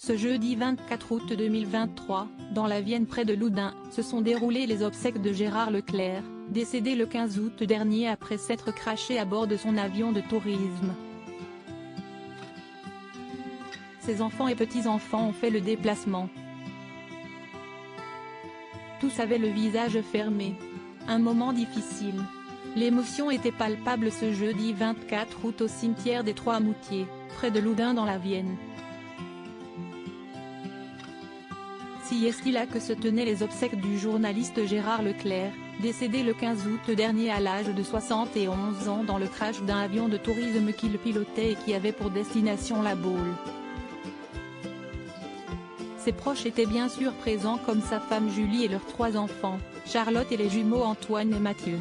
Ce jeudi 24 août 2023, dans la Vienne près de Loudun, se sont déroulées les obsèques de Gérard Leclerc, décédé le 15 août dernier après s'être crashé à bord de son avion de tourisme. Ses enfants et petits-enfants ont fait le déplacement. Tous avaient le visage fermé. Un moment difficile. L'émotion était palpable ce jeudi 24 août au cimetière des Trois-Moutiers, près de Loudun dans la Vienne. Si est là que se tenaient les obsèques du journaliste Gérard Leclerc, décédé le 15 août dernier à l'âge de 71 ans dans le crash d'un avion de tourisme qu'il pilotait et qui avait pour destination La Baule. Ses proches étaient bien sûr présents comme sa femme Julie et leurs 3 enfants, Charlotte et les jumeaux Antoine et Mathieu.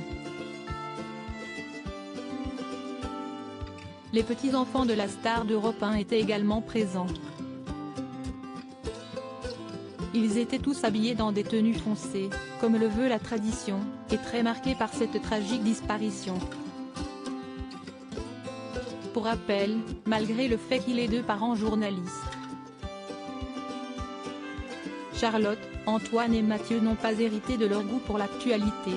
Les petits-enfants de la star d'Europe 1 étaient également présents. Ils étaient tous habillés dans des tenues foncées, comme le veut la tradition, et très marqués par cette tragique disparition. Pour rappel, malgré le fait qu'il ait 2 parents journalistes, Charlotte, Antoine et Mathieu n'ont pas hérité de leur goût pour l'actualité.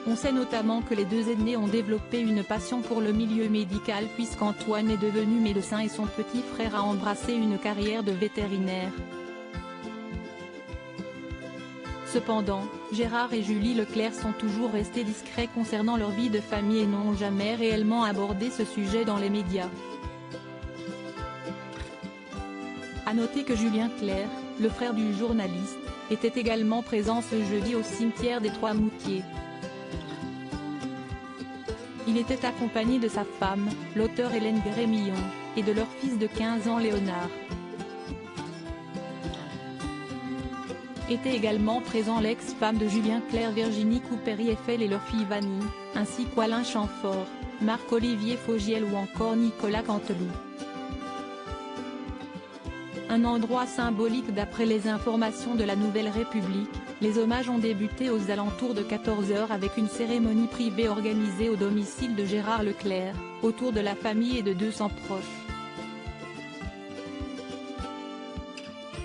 On sait notamment que les 2 aînés ont développé une passion pour le milieu médical puisqu'Antoine est devenu médecin et son petit frère a embrassé une carrière de vétérinaire. Cependant, Gérard et Julie Leclerc sont toujours restés discrets concernant leur vie de famille et n'ont jamais réellement abordé ce sujet dans les médias. A noter que Julien Clerc, le frère du journaliste, était également présent ce jeudi au cimetière des Trois-Moutiers. Il était accompagné de sa femme, l'auteure Hélène Grémillon, et de leur fils de 15 ans Léonard. Était également présent l'ex-femme de Julien Clerc Virginie Coupéry-Eiffel et leur fille Vanille, ainsi qu'Alain Chamfort, Marc-Olivier Fogiel ou encore Nicolas Canteloup. Un endroit symbolique d'après les informations de la Nouvelle République, les hommages ont débuté aux alentours de 14 h avec une cérémonie privée organisée au domicile de Gérard Leclerc, autour de la famille et de 200 proches.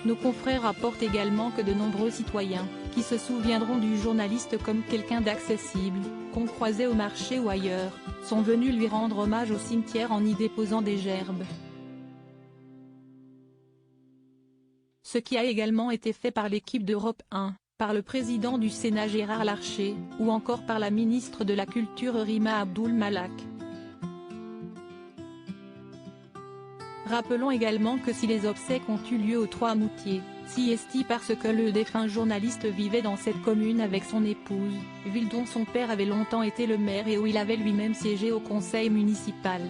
Nos confrères rapportent également que de nombreux citoyens, qui se souviendront du journaliste comme quelqu'un d'accessible, qu'on croisait au marché ou ailleurs, sont venus lui rendre hommage au cimetière en y déposant des gerbes. Ce qui a également été fait par l'équipe d'Europe 1, par le président du Sénat Gérard Larcher, ou encore par la ministre de la Culture Rima Abdul Malak. Rappelons également que si les obsèques ont eu lieu aux Trois-Moutiers, si est parce que le défunt journaliste vivait dans cette commune avec son épouse, ville dont son père avait longtemps été le maire et où il avait lui-même siégé au conseil municipal.